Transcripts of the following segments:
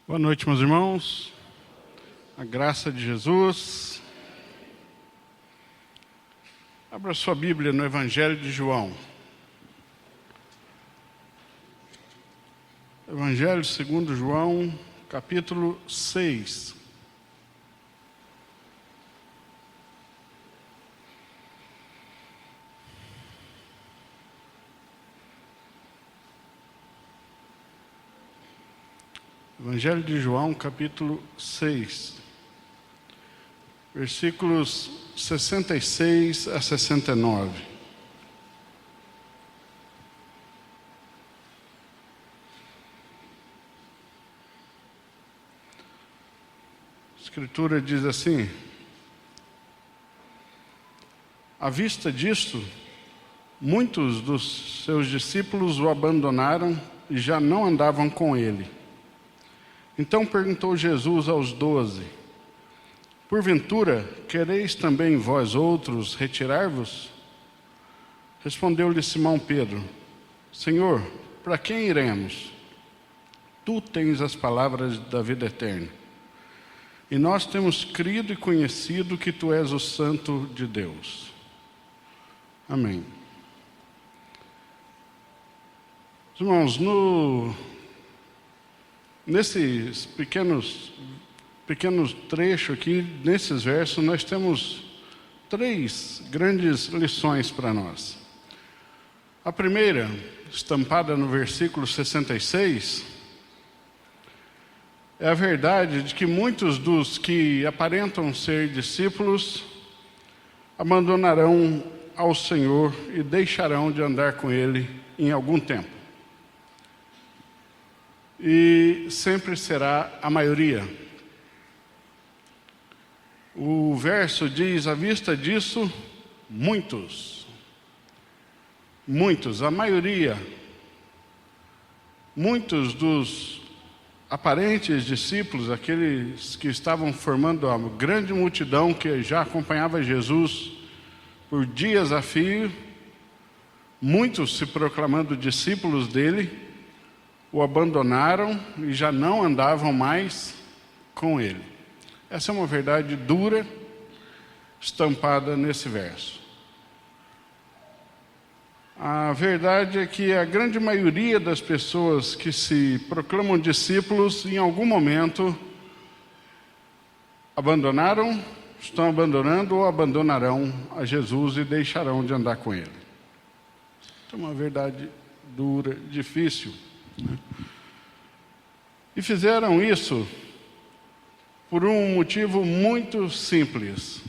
Boa noite, meus irmãos. A graça de Jesus. Abra sua Bíblia no Evangelho de João. Evangelho segundo João, capítulo 6. Evangelho de João, capítulo 6, versículos 66 a 69. A Escritura diz assim: à vista disto, muitos dos seus discípulos o abandonaram e já não andavam com ele. Então perguntou Jesus aos 12: porventura, quereis também vós outros retirar-vos? Respondeu-lhe Simão Pedro: Senhor, para quem iremos? Tu tens as palavras da vida eterna. E nós temos crido e conhecido que tu és o Santo de Deus. Amém. Irmãos, nesses pequenos trechos aqui, nesses versos, nós temos três grandes lições para nós. A primeira, estampada no versículo 66, é a verdade de que muitos dos que aparentam ser discípulos abandonarão ao Senhor e deixarão de andar com Ele em algum tempo. E sempre será a maioria. O verso diz: à vista disso, muitos, a maioria, muitos dos aparentes discípulos, aqueles que estavam formando a grande multidão que já acompanhava Jesus por dias a fio, muitos se proclamando discípulos dele, o abandonaram e já não andavam mais com ele. Essa é uma verdade dura, estampada nesse verso. A verdade é que a grande maioria das pessoas que se proclamam discípulos, em algum momento, abandonaram, estão abandonando ou abandonarão a Jesus e deixarão de andar com ele. É uma verdade dura, difícil. E fizeram isso por um motivo muito simples.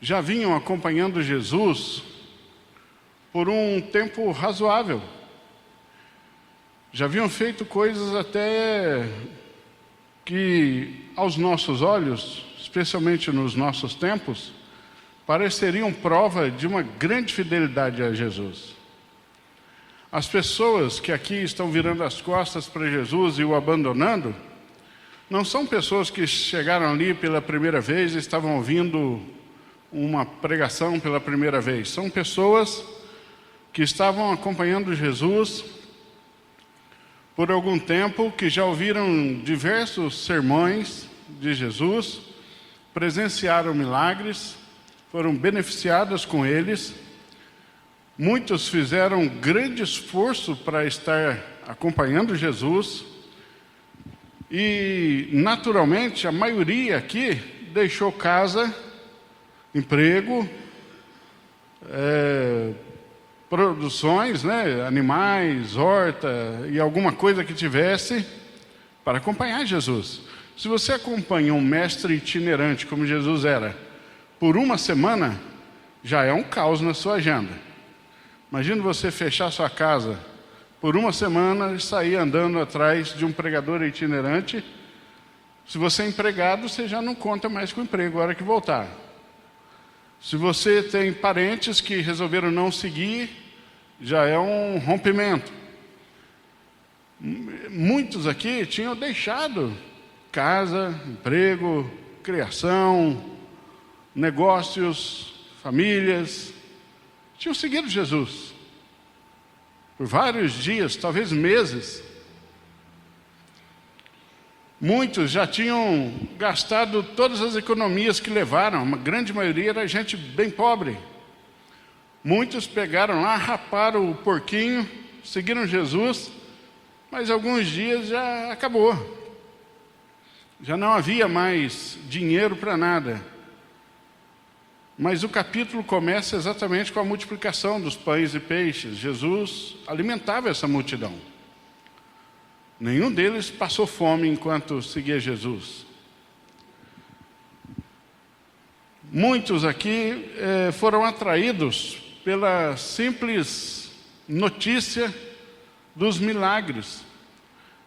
Já vinham acompanhando Jesus por um tempo razoável. Já haviam feito coisas até que, aos nossos olhos, especialmente nos nossos tempos, pareceriam prova de uma grande fidelidade a Jesus. As pessoas que aqui estão virando as costas para Jesus e o abandonando, não são pessoas que chegaram ali pela primeira vez e estavam ouvindo uma pregação pela primeira vez. São pessoas que estavam acompanhando Jesus por algum tempo, que já ouviram diversos sermões de Jesus, presenciaram milagres, foram beneficiadas com eles. Muitos fizeram grande esforço para estar acompanhando Jesus e, naturalmente, a maioria aqui deixou casa, emprego, produções, animais, horta e alguma coisa que tivesse para acompanhar Jesus. Se você acompanha um mestre itinerante como Jesus era, por uma semana, já é um caos na sua agenda. Imagina você fechar sua casa por uma semana e sair andando atrás de um pregador itinerante. Se você é empregado, você já não conta mais com o emprego a hora que voltar. Se você tem parentes que resolveram não seguir, já é um rompimento. Muitos aqui tinham deixado casa, emprego, criação, negócios, famílias, tinham seguido Jesus por vários dias, talvez meses. Muitos já tinham gastado todas as economias que levaram, uma grande maioria era gente bem pobre. Muitos pegaram lá, raparam o porquinho, seguiram Jesus, mas alguns dias já acabou. Já não havia mais dinheiro para nada. Mas o capítulo começa exatamente com a multiplicação dos pães e peixes. Jesus alimentava essa multidão. Nenhum deles passou fome enquanto seguia Jesus. Muitos aqui foram atraídos pela simples notícia dos milagres.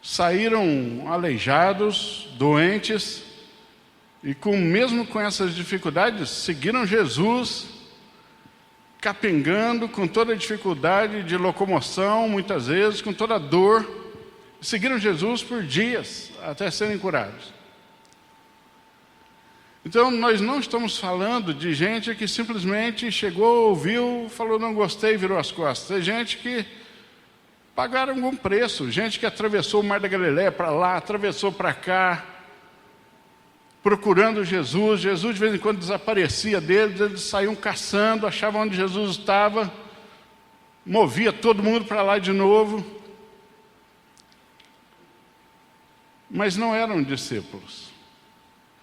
Saíram aleijados, doentes, e mesmo com essas dificuldades, seguiram Jesus, capengando, com toda a dificuldade de locomoção, muitas vezes, com toda a dor. Seguiram Jesus por dias, até serem curados. Então, nós não estamos falando de gente que simplesmente chegou, ouviu, falou não gostei, virou as costas. É gente que pagaram algum preço, gente que atravessou o Mar da Galileia para lá, atravessou para cá, procurando Jesus. Jesus de vez em quando desaparecia deles, eles saíam caçando, achavam onde Jesus estava, movia todo mundo para lá de novo. Mas não eram discípulos.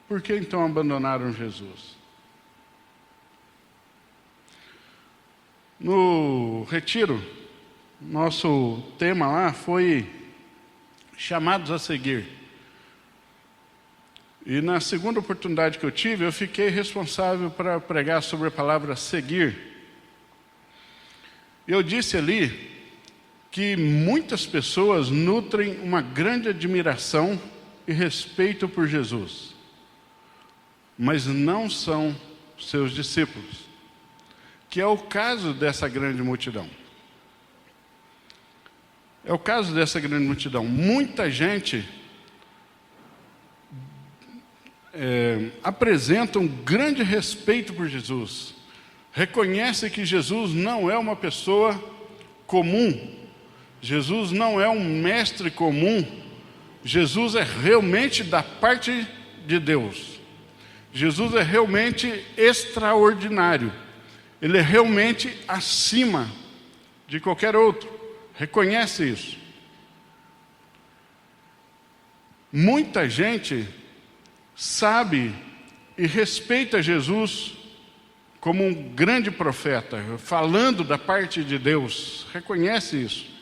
Por que então abandonaram Jesus? No retiro, nosso tema lá foi chamados a seguir. E na segunda oportunidade que eu tive, eu fiquei responsável para pregar sobre a palavra seguir. Eu disse ali que muitas pessoas nutrem uma grande admiração e respeito por Jesus, mas não são seus discípulos, que é o caso dessa grande multidão. É o caso dessa grande multidão. Muita gente apresenta um grande respeito por Jesus, reconhece que Jesus não é uma pessoa comum, Jesus não é um mestre comum, Jesus é realmente da parte de Deus. Jesus é realmente extraordinário. Ele é realmente acima de qualquer outro. Reconhece isso. Muita gente sabe e respeita Jesus como um grande profeta, falando da parte de Deus. Reconhece isso.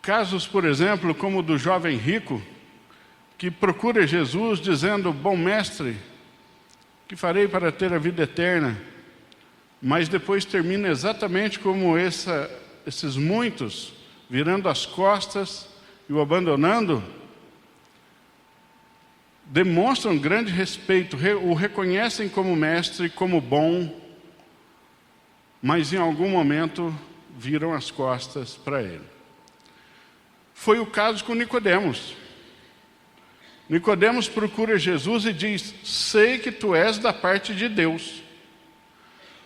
Casos, por exemplo, como o do jovem rico, que procura Jesus dizendo: bom mestre, que farei para ter a vida eterna? Mas depois termina exatamente como esses muitos, virando as costas e o abandonando. Demonstram grande respeito, o reconhecem como mestre, como bom, mas em algum momento viram as costas para ele. Foi o caso com Nicodemos. Nicodemos procura Jesus e diz: sei que tu és da parte de Deus,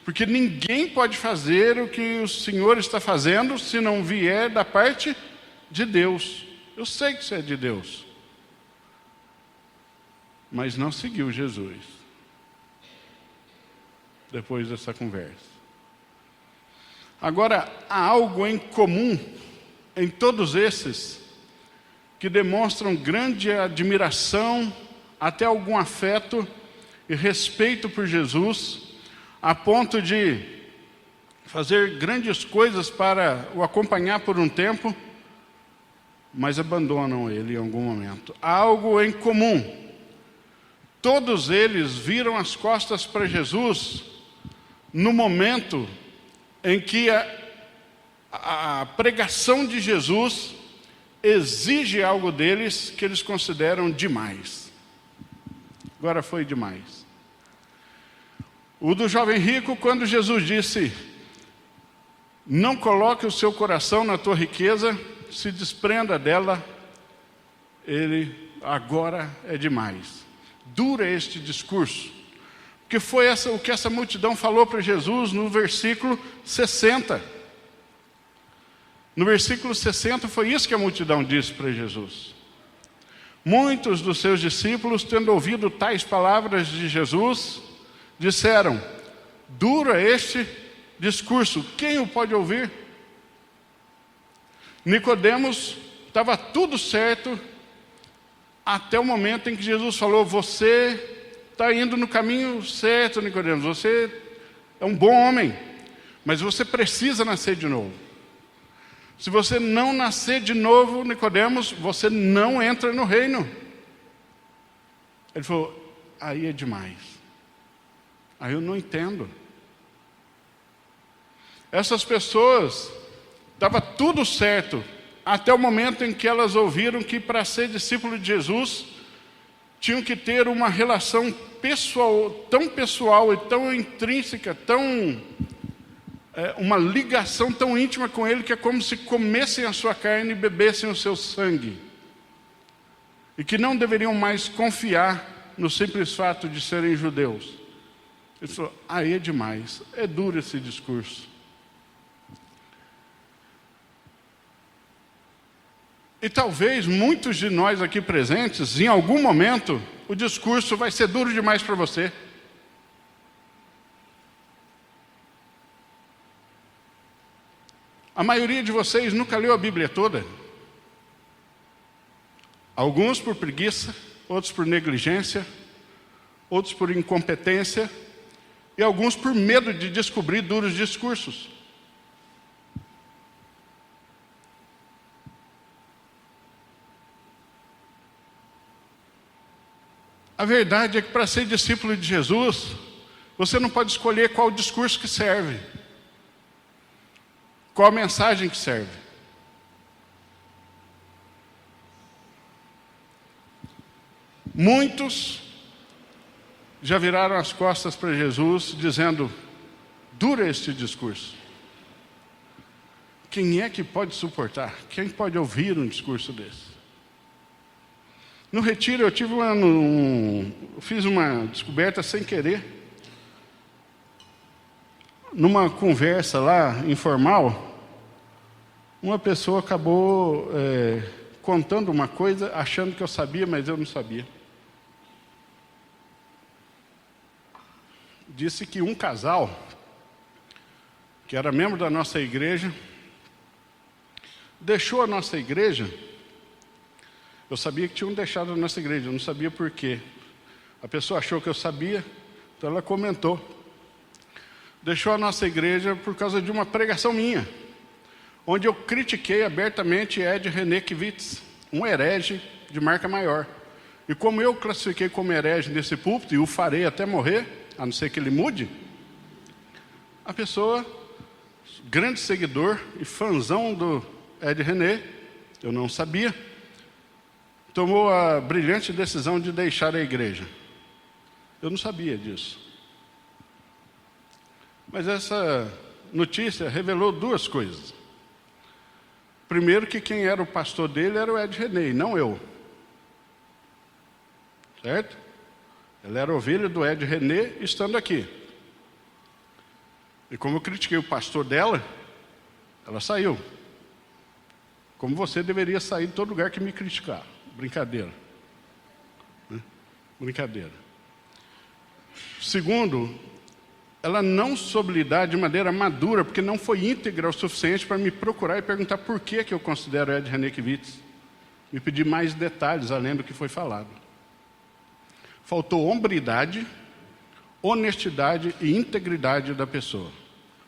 porque ninguém pode fazer o que o Senhor está fazendo se não vier da parte de Deus. Eu sei que você é de Deus. Mas não seguiu Jesus depois dessa conversa. Agora, há algo em comum em todos esses que demonstram grande admiração, até algum afeto e respeito por Jesus, a ponto de fazer grandes coisas para o acompanhar por um tempo, mas abandonam ele em algum momento. Há algo em comum. Todos eles viram as costas para Jesus no momento em que a pregação de Jesus exige algo deles que eles consideram demais. Agora foi demais. O do jovem rico, quando Jesus disse: não coloque o seu coração na tua riqueza, se desprenda dela, ele: agora é demais. Dura este discurso, porque foi o que essa multidão falou para Jesus no versículo 60. No versículo 60 foi isso que a multidão disse para Jesus. Muitos dos seus discípulos, tendo ouvido tais palavras de Jesus, disseram: duro é este discurso, quem o pode ouvir? Nicodemos, estava tudo certo até o momento em que Jesus falou: você está indo no caminho certo, Nicodemos, você é um bom homem, mas você precisa nascer de novo. Se você não nascer de novo, Nicodemos, você não entra no reino. Ele falou: aí é demais. Aí eu não entendo. Essas pessoas, estava tudo certo, até o momento em que elas ouviram que para ser discípulo de Jesus, tinham que ter uma relação pessoal e tão intrínseca, uma ligação tão íntima com Ele, que é como se comessem a sua carne e bebessem o seu sangue. E que não deveriam mais confiar no simples fato de serem judeus. Ele falou: aí é demais, é duro esse discurso. E talvez muitos de nós aqui presentes, em algum momento, o discurso vai ser duro demais para você. A maioria de vocês nunca leu a Bíblia toda. Alguns por preguiça, outros por negligência, outros por incompetência e alguns por medo de descobrir duros discursos. A verdade é que para ser discípulo de Jesus, você não pode escolher qual discurso que serve, qual a mensagem que serve. Muitos já viraram as costas para Jesus, dizendo: dura este discurso. Quem é que pode suportar? Quem pode ouvir um discurso desse? No retiro eu fiz uma descoberta sem querer. Numa conversa lá, informal, uma pessoa acabou contando uma coisa, achando que eu sabia, mas eu não sabia. Disse que um casal, que era membro da nossa igreja, deixou a nossa igreja. Eu sabia que tinham deixado a nossa igreja, eu não sabia por quê. A pessoa achou que eu sabia, então ela comentou. Deixou a nossa igreja por causa de uma pregação minha, onde eu critiquei abertamente Ed Renekiewicz, um herege de marca maior. E como eu classifiquei como herege nesse púlpito, e o farei até morrer, a não ser que ele mude, a pessoa, grande seguidor e fãzão do Ed René, eu não sabia, tomou a brilhante decisão de deixar a igreja. Eu não sabia disso. Mas essa notícia revelou duas coisas. Primeiro, que quem era o pastor dele era o Ed René, e não eu. Certo? Ela era ovelha do Ed René estando aqui. E como eu critiquei o pastor dela, ela saiu. Como você deveria sair de todo lugar que me criticar. Brincadeira. Brincadeira. Segundo, ela não soube lidar de maneira madura, porque não foi íntegra o suficiente para me procurar e perguntar por que eu considero Ed Renekiewicz. Me pedir mais detalhes além do que foi falado. Faltou hombridade, honestidade e integridade da pessoa.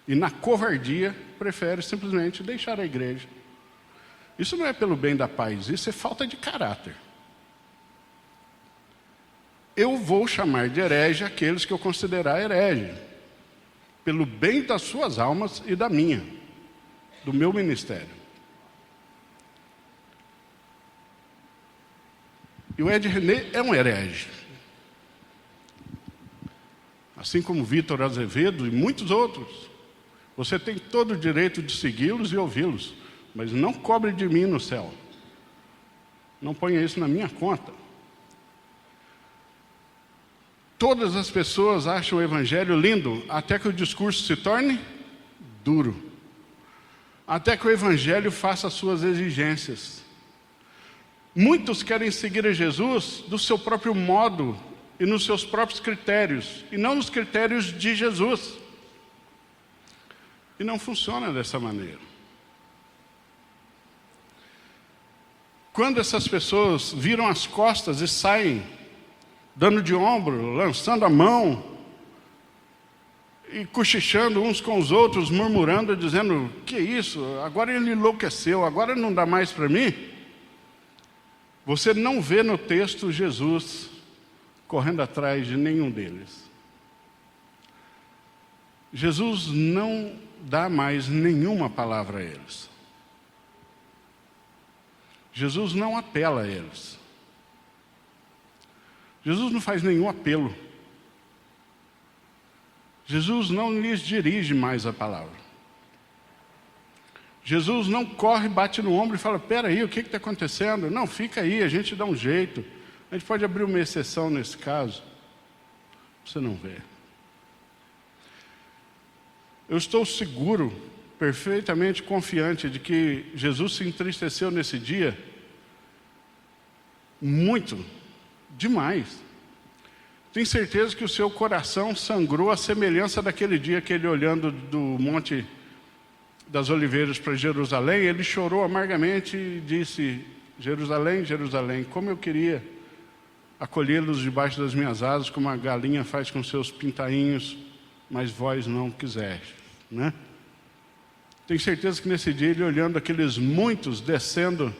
E na covardia, prefere simplesmente deixar a igreja. Isso não é pelo bem da paz, isso é falta de caráter. Eu vou chamar de herege aqueles que eu considerar herege, pelo bem das suas almas e da minha, do meu ministério. E o Ed René é um herege. Assim como Vitor Azevedo e muitos outros. Você tem todo o direito de segui-los e ouvi-los, mas não cobre de mim no céu. Não ponha isso na minha conta. Todas as pessoas acham o evangelho lindo, até que o discurso se torne duro. até que o Evangelho faça as suas exigências. Muitos querem seguir a Jesus do seu próprio modo e nos seus próprios critérios, e não nos critérios de Jesus. E não funciona dessa maneira. Quando essas pessoas viram as costas e saem, dando de ombro, lançando a mão, e cochichando uns com os outros, murmurando, dizendo, que isso, agora ele enlouqueceu, agora não dá mais para mim. Você não vê no texto Jesus correndo atrás de nenhum deles. Jesus não dá mais nenhuma palavra a eles. Jesus não apela a eles. Jesus não faz nenhum apelo. Jesus não lhes dirige mais a palavra. Jesus não corre, bate no ombro e fala, espera aí, o que está acontecendo? Não, fica aí, a gente dá um jeito. A gente pode abrir uma exceção nesse caso. Você não vê. Eu estou seguro, perfeitamente confiante de que Jesus se entristeceu nesse dia muito, demais. Tenho certeza que o seu coração sangrou à semelhança daquele dia que ele olhando do Monte das Oliveiras para Jerusalém, ele chorou amargamente e disse, Jerusalém, Jerusalém, como eu queria acolhê-los debaixo das minhas asas, como a galinha faz com seus pintainhos, mas vós não quiseste, né? Tenho certeza que nesse dia ele olhando aqueles muitos descendo,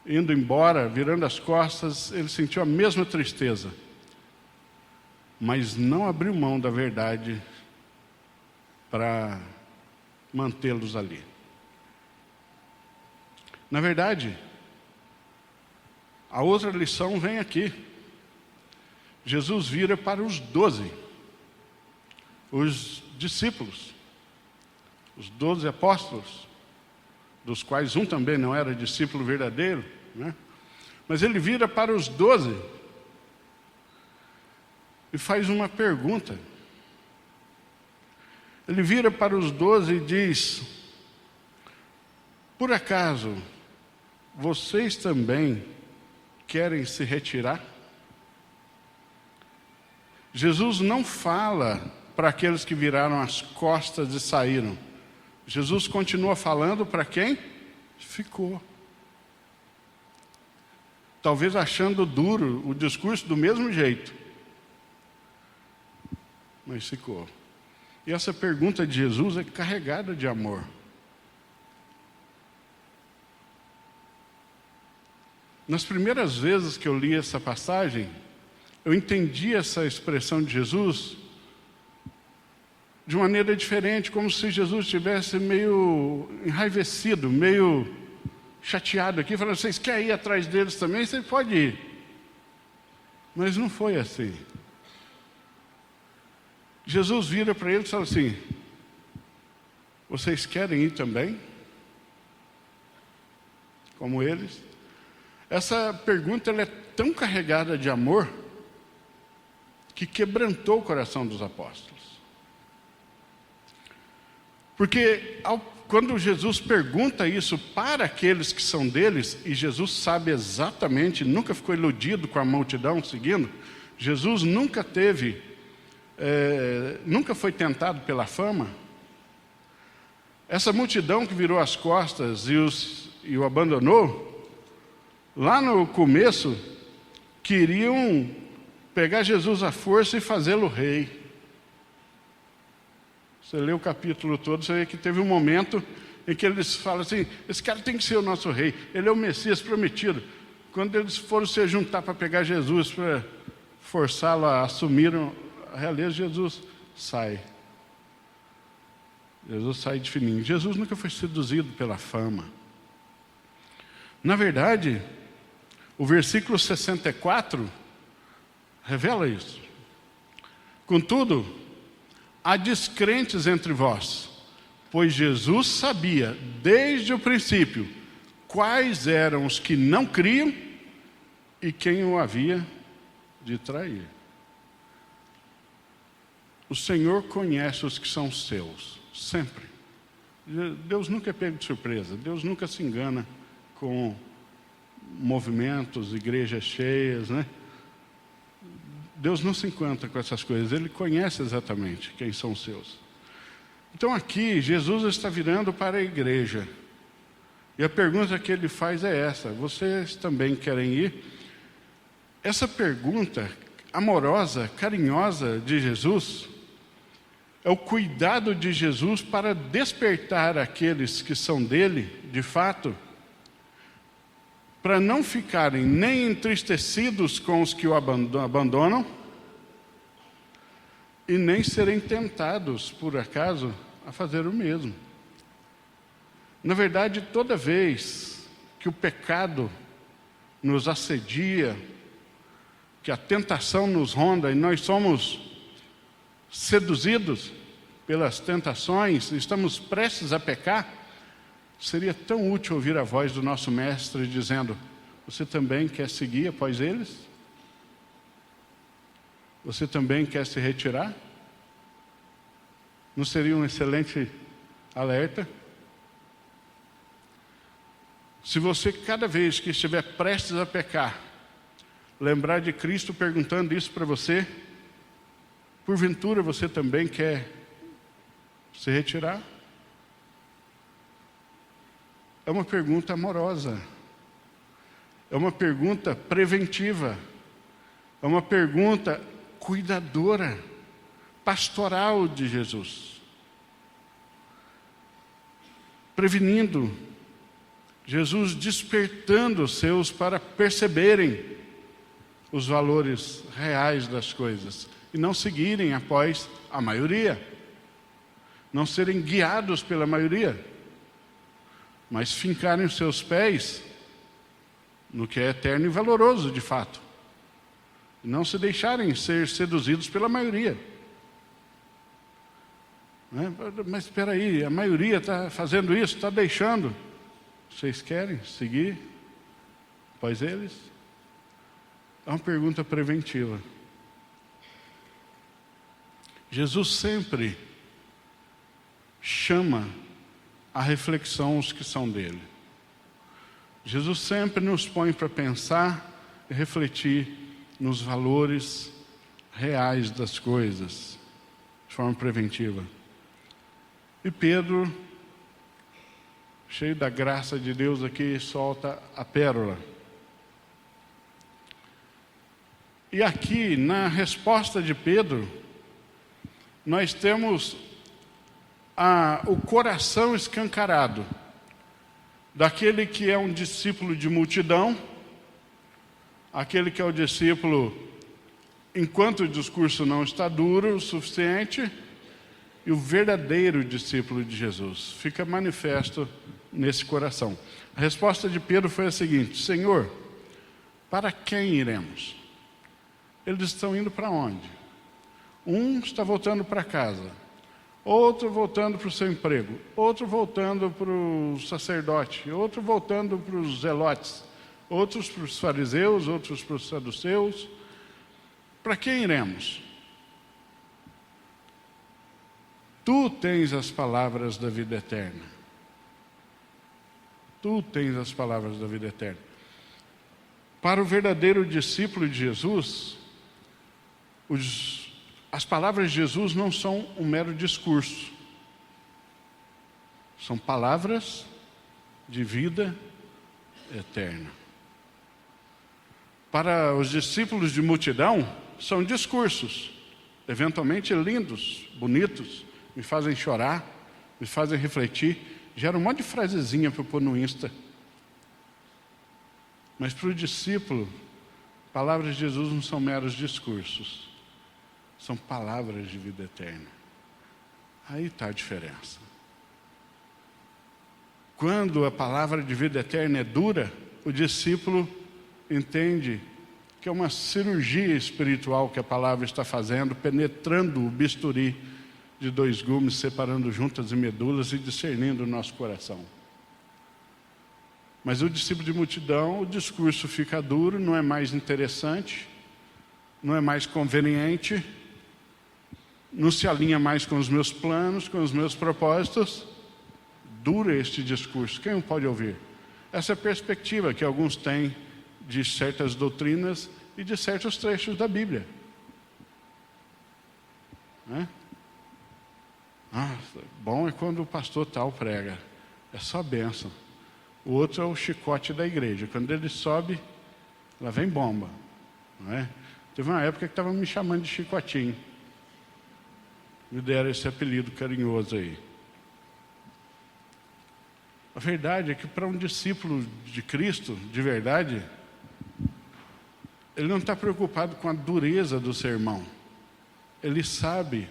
indo embora, virando as costas, ele sentiu a mesma tristeza, mas não abriu mão da verdade para mantê-los ali. Na verdade, a outra lição vem aqui. Jesus vira para os 12, os discípulos, os 12 apóstolos, dos quais um também não era discípulo verdadeiro, né? Mas ele vira para os 12 e faz uma pergunta. Ele vira para os 12 e diz, por acaso, vocês também querem se retirar? Jesus não fala para aqueles que viraram as costas e saíram. Jesus continua falando para quem ficou. Talvez achando duro o discurso do mesmo jeito, mas ficou. E essa pergunta de Jesus é carregada de amor. Nas primeiras vezes que eu li essa passagem, eu entendi essa expressão de Jesus de maneira diferente, como se Jesus estivesse meio enraivecido, meio chateado aqui, falando, vocês querem ir atrás deles também? Você pode ir. Mas não foi assim. Jesus vira para eles e fala assim, vocês querem ir também? Como eles? Essa pergunta ela é tão carregada de amor que quebrantou o coração dos apóstolos. Porque quando Jesus pergunta isso para aqueles que são deles, e Jesus sabe exatamente, nunca ficou iludido com a multidão seguindo, Jesus nunca nunca foi tentado pela fama. Essa multidão que virou as costas e o abandonou, lá no começo, queriam pegar Jesus à força e fazê-lo rei. Você lê o capítulo todo, você vê que teve um momento em que eles falam assim, esse cara tem que ser o nosso rei, ele é o Messias prometido. Quando eles foram se juntar para pegar Jesus, para forçá-lo a assumir a realeza, Jesus sai. Jesus sai de fininho. Jesus nunca foi seduzido pela fama. Na verdade, o versículo 64 revela isso. Contudo, há descrentes entre vós, pois Jesus sabia, desde o princípio, quais eram os que não criam e quem o havia de trair. O Senhor conhece os que são seus, sempre. Deus nunca é pego de surpresa, Deus nunca se engana com movimentos, igrejas cheias, né? Deus não se encontra com essas coisas, Ele conhece exatamente quem são os seus. Então aqui, Jesus está virando para a igreja. E a pergunta que Ele faz é essa: vocês também querem ir? Essa pergunta amorosa, carinhosa de Jesus, é o cuidado de Jesus para despertar aqueles que são dele, de fato, para não ficarem nem entristecidos com os que o abandonam, e nem serem tentados, por acaso, a fazer o mesmo. Na verdade, toda vez que o pecado nos assedia, que a tentação nos ronda e nós somos seduzidos pelas tentações, estamos prestes a pecar, seria tão útil ouvir a voz do nosso mestre dizendo: você também quer seguir após eles? Você também quer se retirar? Não seria um excelente alerta? Se você, cada vez que estiver prestes a pecar, lembrar de Cristo perguntando isso para você, porventura você também quer se retirar? É uma pergunta amorosa, é uma pergunta preventiva, é uma pergunta cuidadora, pastoral de Jesus. Prevenindo, Jesus despertando os seus para perceberem os valores reais das coisas e não seguirem após a maioria, não serem guiados pela maioria, mas fincarem os seus pés no que é eterno e valoroso de fato, e não se deixarem ser seduzidos pela maioria. Mas espera aí, a maioria está fazendo isso, está deixando. Vocês querem seguir após eles? É uma pergunta preventiva. Jesus sempre chama à reflexão os que são dele. Jesus sempre nos põe para pensar e refletir nos valores reais das coisas, de forma preventiva. E Pedro, cheio da graça de Deus aqui, solta a pérola. E aqui, na resposta de Pedro, nós temos o coração escancarado daquele que é um discípulo de multidão, aquele que é o discípulo enquanto o discurso não está duro o suficiente, e o verdadeiro discípulo de Jesus fica manifesto nesse coração. A resposta de Pedro foi a seguinte: Senhor, para quem iremos? Eles estão indo para onde? Um está voltando para casa, outro voltando para o seu emprego, outro voltando para o sacerdote, outro voltando para os zelotes, outros para os fariseus, outros para os saduceus. Para quem iremos? Tu tens as palavras da vida eterna. Tu tens as palavras da vida eterna. Para o verdadeiro discípulo de Jesus, as palavras de Jesus não são um mero discurso. São palavras de vida eterna. Para os discípulos de multidão, são discursos, eventualmente lindos, bonitos, me fazem chorar, me fazem refletir, geram um monte de frasezinha para eu pôr no Insta. Mas para o discípulo, palavras de Jesus não são meros discursos, são palavras de vida eterna. Aí está a diferença. Quando a palavra de vida eterna é dura, o discípulo entende que é uma cirurgia espiritual que a palavra está fazendo, penetrando o bisturi de 2 gumes, separando juntas e medulas e discernindo o nosso coração. Mas o discípulo de multidão, o discurso fica duro, não é mais interessante, não é mais conveniente, não se alinha mais com os meus planos, com os meus propósitos, dura este discurso, quem o pode ouvir? Essa é a perspectiva que alguns têm de certas doutrinas e de certos trechos da Bíblia. Bom é quando o pastor tal prega, é só bênção. O outro é o chicote da igreja, quando ele sobe, lá vem bomba, não é? Teve uma época que estavam me chamando de chicotinho, me deram esse apelido carinhoso aí. A verdade é que para um discípulo de Cristo, de verdade, ele não está preocupado com a dureza do sermão. Ele sabe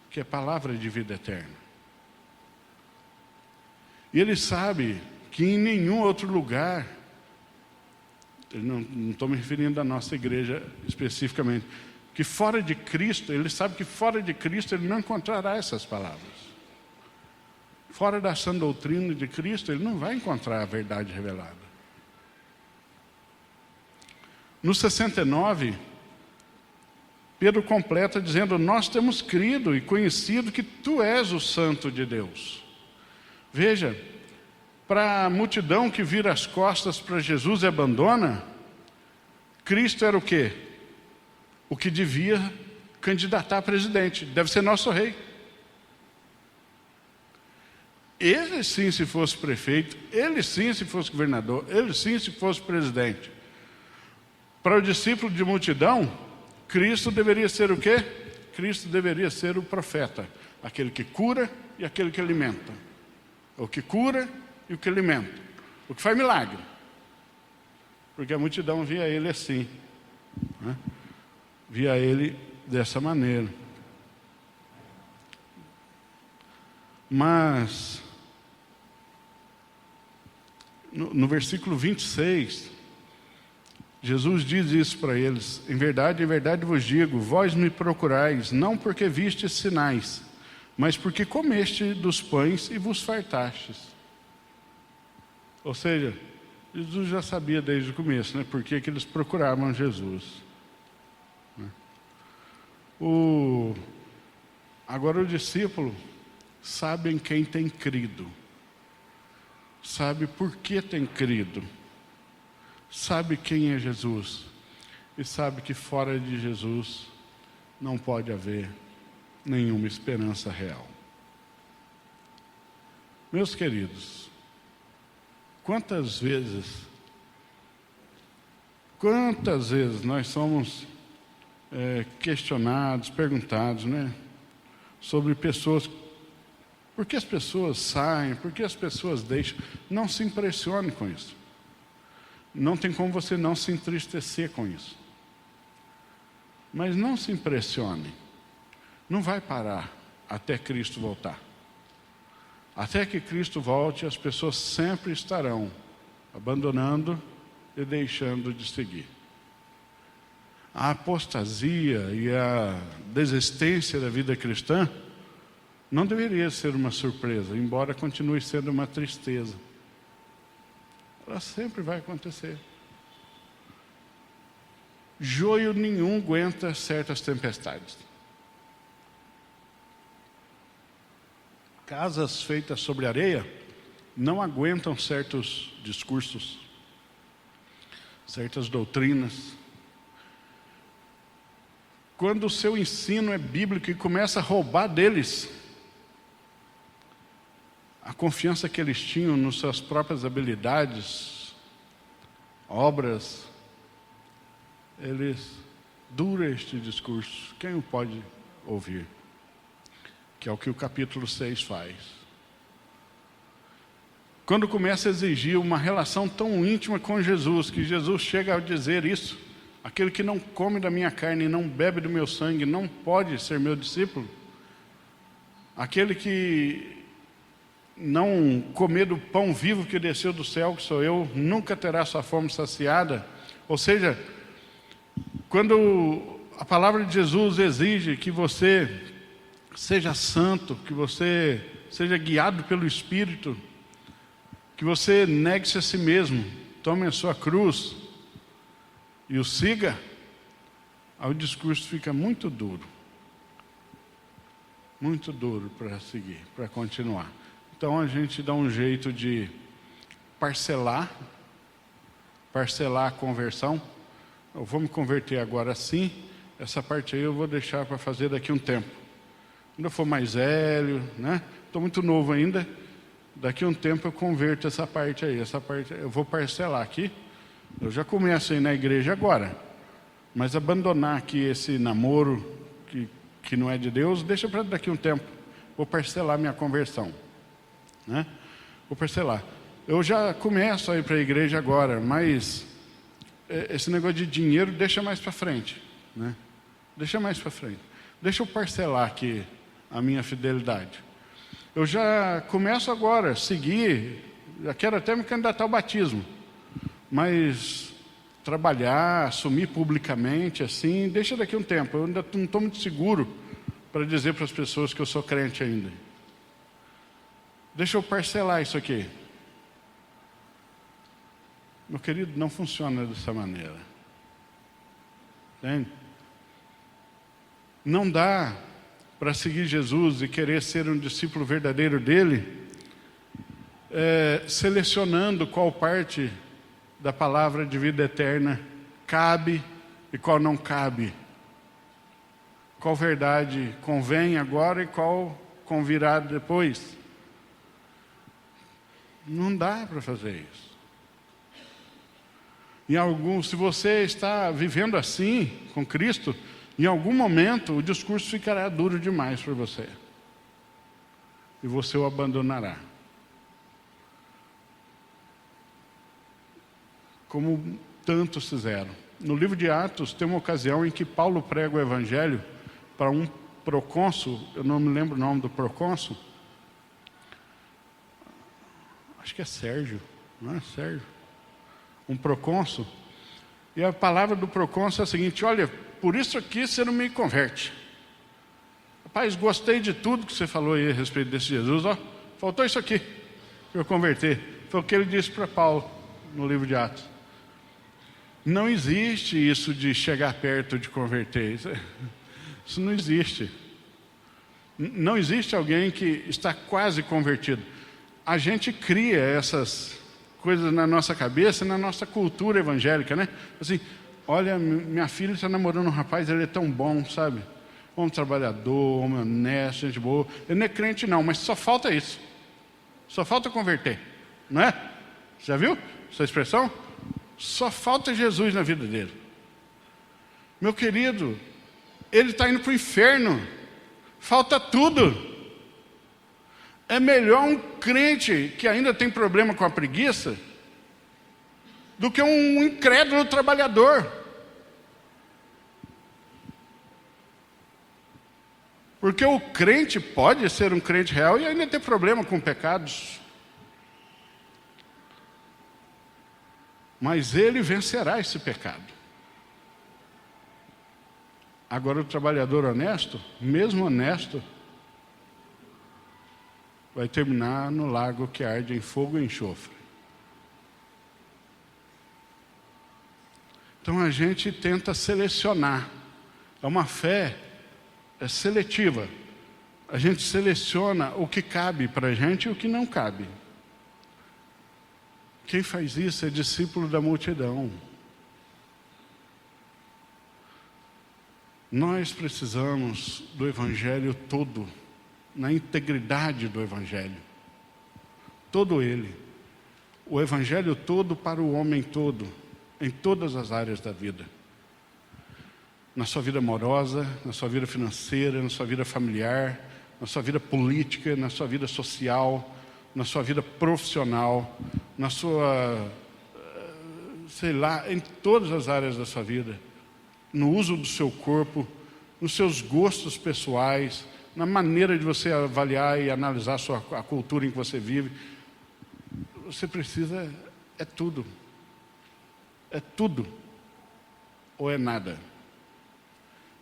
que é palavra de vida eterna. E ele sabe que em nenhum outro lugar, não estou me referindo à nossa igreja especificamente, que fora de Cristo, ele sabe que fora de Cristo ele não encontrará essas palavras. Fora da sã doutrina de Cristo, ele não vai encontrar a verdade revelada. No 69, Pedro completa dizendo: nós temos crido e conhecido que tu és o Santo de Deus. Veja, para a multidão que vira as costas para Jesus e abandona, Cristo era o quê? O que devia candidatar a presidente, deve ser nosso rei. Ele sim, se fosse prefeito, ele sim, se fosse governador, ele sim, se fosse presidente. Para o discípulo de multidão, Cristo deveria ser o quê? Cristo deveria ser o profeta, aquele que cura e aquele que alimenta. O que cura e o que alimenta. O que faz milagre. Porque a multidão via ele assim, né? Via ele dessa maneira. Mas no versículo 26, Jesus diz isso para eles: em verdade vos digo, vós me procurais, não porque vistes sinais, mas porque comeste dos pães e vos fartastes. Ou seja, Jesus já sabia desde o começo, né, por que eles procuravam Jesus. Agora o discípulo sabe em quem tem crido, sabe por que tem crido, sabe quem é Jesus e sabe que fora de Jesus não pode haver nenhuma esperança real. Meus queridos, quantas vezes nós somos questionados, perguntados, né, sobre pessoas. Por que as pessoas saem? Por que as pessoas deixam? Não se impressione com isso. Não tem como você não se entristecer com isso. Mas não se impressione. Não vai parar até Cristo voltar. Até que Cristo volte, as pessoas sempre estarão abandonando e deixando de seguir. A apostasia e a desistência da vida cristã não deveria ser uma surpresa, embora continue sendo uma tristeza. Ela sempre vai acontecer. Joio nenhum aguenta certas tempestades. Casas feitas sobre areia não aguentam certos discursos, certas doutrinas. Quando o seu ensino é bíblico e começa a roubar deles a confiança que eles tinham nas suas próprias habilidades, obras, eles dura este discurso. Quem o pode ouvir? Que é o que o capítulo 6 faz. Quando começa a exigir uma relação tão íntima com Jesus, que Jesus chega a dizer isso: aquele que não come da minha carne e não bebe do meu sangue não pode ser meu discípulo. Aquele que não comer do pão vivo que desceu do céu, que sou eu, nunca terá sua fome saciada. Ou seja, quando a palavra de Jesus exige que você seja santo, que você seja guiado pelo Espírito, que você negue-se a si mesmo, tome a sua cruz e o siga, aí o discurso fica muito duro para seguir, para continuar. Então a gente dá um jeito de parcelar a conversão. Eu vou me converter agora sim, essa parte aí eu vou deixar para fazer daqui a um tempo. Quando eu for mais velho, né? Estou muito novo ainda, daqui a um tempo eu converto essa parte aí. Essa parte eu vou parcelar aqui. Eu já começo a ir na igreja agora, mas abandonar aqui esse namoro que não é de Deus, deixa para daqui a um tempo. Vou parcelar minha conversão, né? Vou parcelar. Eu já começo a ir para a igreja agora, mas esse negócio de dinheiro deixa mais para frente, né? Deixa mais para frente. Deixa eu parcelar aqui a minha fidelidade. Eu já começo agora a seguir, já quero até me candidatar ao batismo, mas trabalhar, assumir publicamente assim, deixa daqui a um tempo. Eu ainda não estou muito seguro para dizer para as pessoas que eu sou crente ainda. Deixa eu parcelar isso aqui. Meu querido, não funciona dessa maneira. Entende? Não dá para seguir Jesus e querer ser um discípulo verdadeiro dele, selecionando qual parte da palavra de vida eterna cabe e qual não cabe. Qual verdade convém agora e qual convirá depois. Não dá para fazer isso. Se você está vivendo assim com Cristo, em algum momento o discurso ficará duro demais para você. E você o abandonará. Como tantos fizeram. No livro de Atos tem uma ocasião em que Paulo prega o evangelho para um procônsul, eu não me lembro o nome do procônsul, acho que é Sérgio, não é Sérgio? Um procônsul, e a palavra do procônsul é a seguinte: olha, por isso aqui você não me converte. Rapaz, gostei de tudo que você falou aí a respeito desse Jesus, ó, faltou isso aqui para eu converter. Foi o que ele disse para Paulo no livro de Atos. Não existe isso de chegar perto de converter, isso não existe. Não existe alguém que está quase convertido. A gente cria essas coisas na nossa cabeça, na nossa cultura evangélica, né? Assim, olha, minha filha está namorando um rapaz, ele é tão bom, sabe? Homem trabalhador, homem honesto, gente boa. Ele não é crente não, mas só falta isso. Só falta converter, não é? Já viu essa expressão? Só falta Jesus na vida dele. Meu querido, ele está indo para o inferno. Falta tudo. É melhor um crente que ainda tem problema com a preguiça do que um incrédulo trabalhador. Porque o crente pode ser um crente real e ainda ter problema com pecados. Mas ele vencerá esse pecado. Agora o trabalhador honesto, mesmo honesto, vai terminar no lago que arde em fogo e enxofre. Então a gente tenta selecionar. É uma fé seletiva. A gente seleciona o que cabe para a gente e o que não cabe. Quem faz isso é discípulo da multidão. Nós precisamos do Evangelho todo, na integridade do Evangelho. Todo ele. O Evangelho todo para o homem todo, em todas as áreas da vida. Na sua vida amorosa, na sua vida financeira, na sua vida familiar, na sua vida política, na sua vida social, na sua vida profissional, na sua, sei lá, em todas as áreas da sua vida. No uso do seu corpo, nos seus gostos pessoais, na maneira de você avaliar e analisar a cultura em que você vive. Você precisa, é tudo. É tudo ou é nada.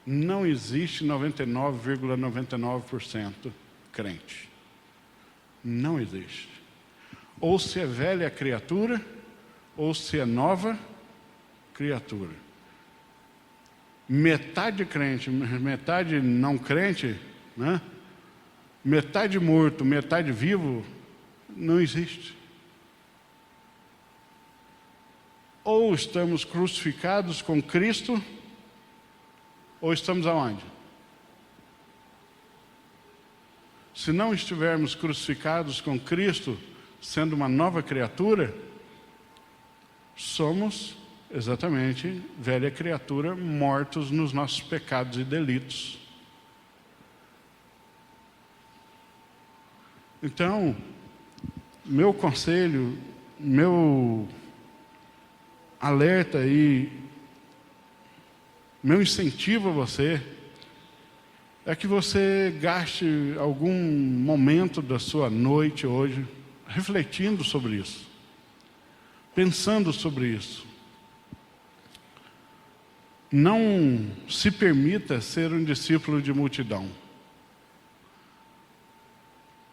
Não existe 99,99% crente. Não existe. Ou se é velha criatura, ou se é nova criatura. Metade crente, metade não crente, né? Metade morto, metade vivo, não existe. Ou estamos crucificados com Cristo, ou estamos aonde? Se não estivermos crucificados com Cristo, sendo uma nova criatura, somos exatamente velha criatura, mortos nos nossos pecados e delitos. Então, meu conselho, meu alerta e meu incentivo a você é que você gaste algum momento da sua noite hoje refletindo sobre isso, pensando sobre isso. Não se permita ser um discípulo de multidão.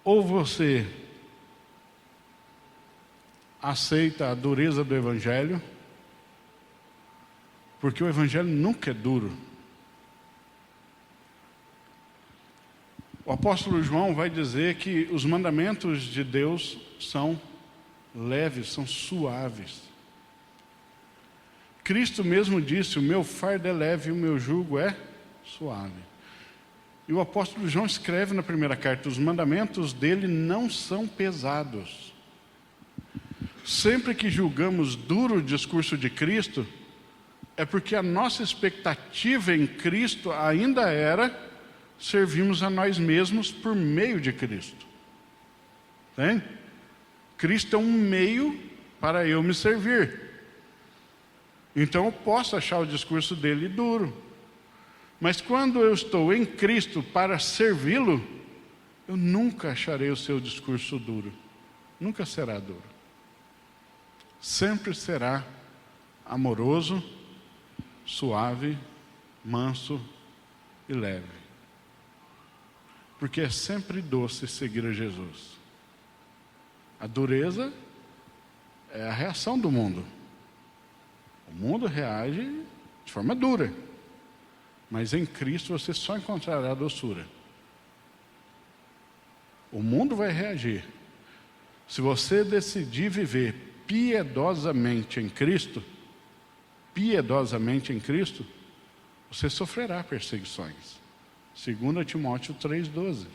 Ou você aceita a dureza do Evangelho, porque o Evangelho nunca é duro. O apóstolo João vai dizer que os mandamentos de Deus são leves, são suaves. Cristo mesmo disse: o meu fardo é leve e o meu jugo é suave. E o apóstolo João escreve na primeira carta: os mandamentos dele não são pesados. Sempre que julgamos duro o discurso de Cristo, é porque a nossa expectativa em Cristo ainda era servirmos a nós mesmos por meio de Cristo. Tem? Cristo é um meio para eu me servir. Então eu posso achar o discurso dele duro. Mas quando eu estou em Cristo para servi-lo, eu nunca acharei o seu discurso duro. Nunca será duro. Sempre será amoroso, suave, manso e leve. Porque é sempre doce seguir a Jesus. A dureza é a reação do mundo. O mundo reage de forma dura. Mas em Cristo você só encontrará doçura. O mundo vai reagir. Se você decidir viver piedosamente em Cristo, você sofrerá perseguições. 2 Timóteo 3,12.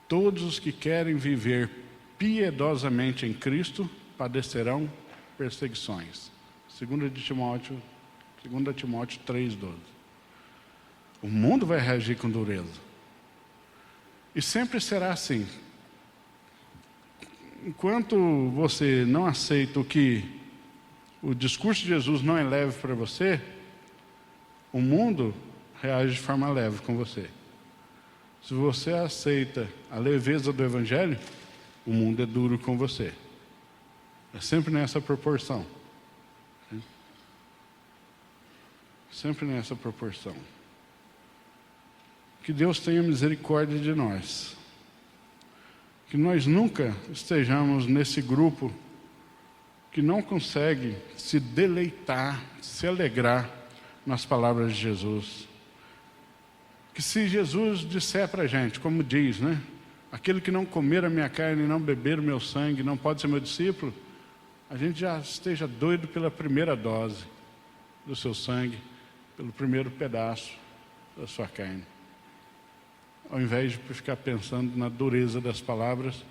Todos os que querem viver piedosamente em Cristo padecerão perseguições. 2 Timóteo 3,12. O mundo vai reagir com dureza. E sempre será assim. Enquanto você não aceita o discurso de Jesus não é leve para você, o mundo reage de forma leve com você. Se você aceita a leveza do Evangelho, o mundo é duro com você. É sempre nessa proporção. Sempre nessa proporção. Que Deus tenha misericórdia de nós. Que nós nunca estejamos nesse grupo que não consegue se deleitar, se alegrar nas palavras de Jesus. Que se Jesus disser para a gente, como diz, né? Aquele que não comer a minha carne e não beber o meu sangue não pode ser meu discípulo, a gente já esteja doido pela primeira dose do seu sangue, pelo primeiro pedaço da sua carne. Ao invés de ficar pensando na dureza das palavras,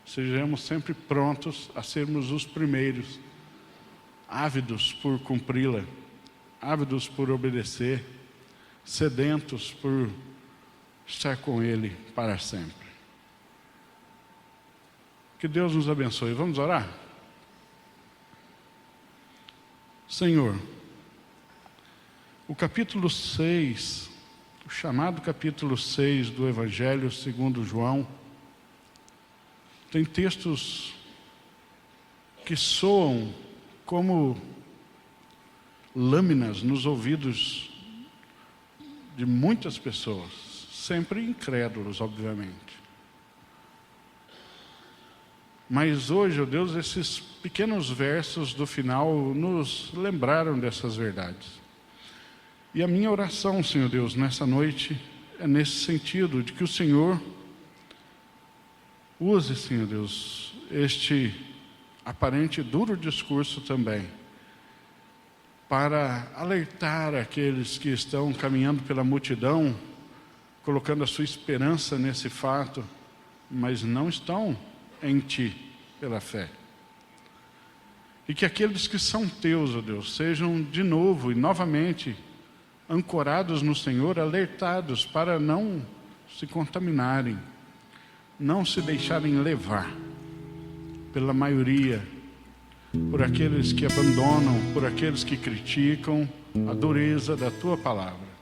sejamos sempre prontos a sermos os primeiros, ávidos por cumpri-la, ávidos por obedecer, sedentos por estar com Ele para sempre. Que Deus nos abençoe. Vamos orar? Senhor, o capítulo 6, o chamado capítulo 6 do Evangelho segundo João, tem textos que soam como lâminas nos ouvidos de muitas pessoas, sempre incrédulos, obviamente. Mas hoje, ó Deus, esses pequenos versos do final nos lembraram dessas verdades. E a minha oração, Senhor Deus, nessa noite, é nesse sentido, de que o Senhor Use, Senhor Deus, este aparente duro discurso também, para alertar aqueles que estão caminhando pela multidão, colocando a sua esperança nesse fato, mas não estão em Ti pela fé. E que aqueles que são Teus, ó Deus, sejam de novo e novamente ancorados no Senhor, alertados para não se contaminarem, não se deixarem levar pela maioria, por aqueles que abandonam, por aqueles que criticam a dureza da Tua palavra.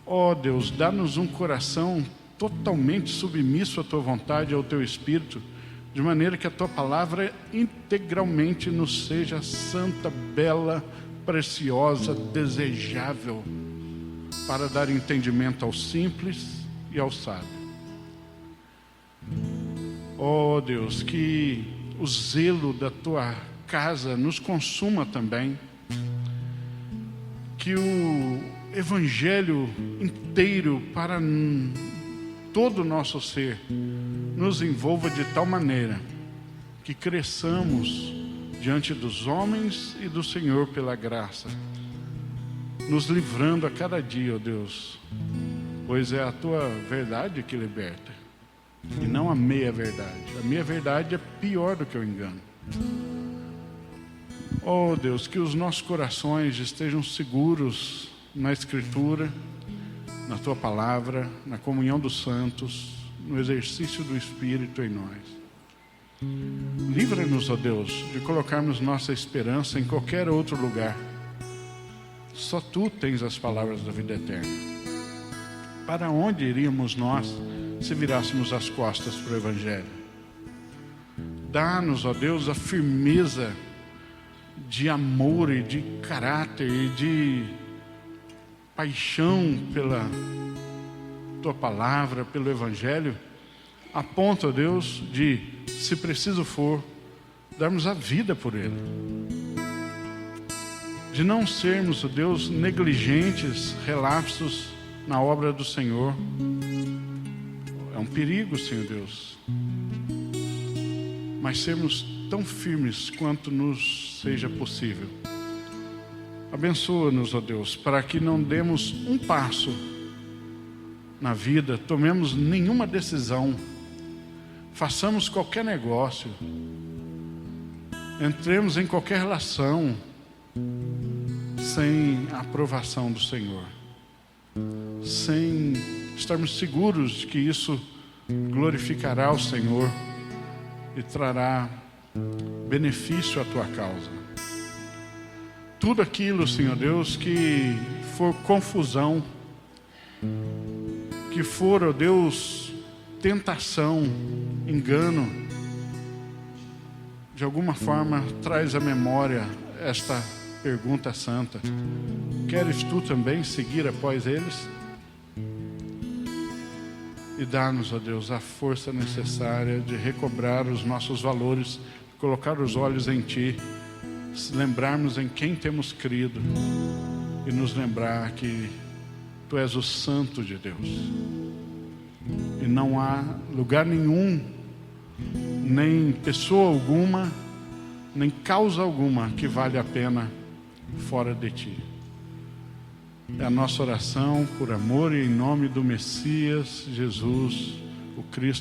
Ó Deus, dá-nos um coração totalmente submisso à Tua vontade e ao Teu Espírito, de maneira que a Tua palavra integralmente nos seja santa, bela, preciosa, desejável, para dar entendimento ao simples e ao sábio. Ó Deus, que o zelo da Tua casa nos consuma também, que o Evangelho inteiro para todo o nosso ser nos envolva de tal maneira que cresçamos diante dos homens e do Senhor pela graça, nos livrando a cada dia, ó Deus, pois é a Tua verdade que liberta, e não a meia verdade. A meia verdade é pior do que o engano. Oh Deus, que os nossos corações estejam seguros na Escritura, na Tua palavra, na comunhão dos santos, no exercício do Espírito em nós. Livra-nos, ó Deus, de colocarmos nossa esperança em qualquer outro lugar. Só Tu tens as palavras da vida eterna. Para onde iríamos nós se virássemos as costas para o Evangelho? Dá-nos, ó Deus, a firmeza de amor e de caráter e de paixão pela Tua palavra, pelo Evangelho, a ponto, ó Deus, de, se preciso for, darmos a vida por ele. De não sermos, ó Deus, negligentes, relapsos na obra do Senhor. É um perigo, Senhor Deus, mas sermos tão firmes quanto nos seja possível. Abençoa-nos, ó Deus, para que não demos um passo na vida, tomemos nenhuma decisão, façamos qualquer negócio, entremos em qualquer relação sem a aprovação do Senhor, sem estarmos seguros de que isso glorificará o Senhor e trará benefício à Tua causa. Tudo aquilo, Senhor Deus, que for confusão, que for, ó Deus, tentação, engano, de alguma forma traz à memória esta pergunta santa: queres Tu também seguir após eles? E dá-nos, ó Deus, a força necessária de recobrar os nossos valores, colocar os olhos em Ti, lembrarmos em quem temos crido e nos lembrar que Tu és o Santo de Deus. E não há lugar nenhum, nem pessoa alguma, nem causa alguma que vale a pena fora de Ti. É a nossa oração por amor e em nome do Messias, Jesus, o Cristo.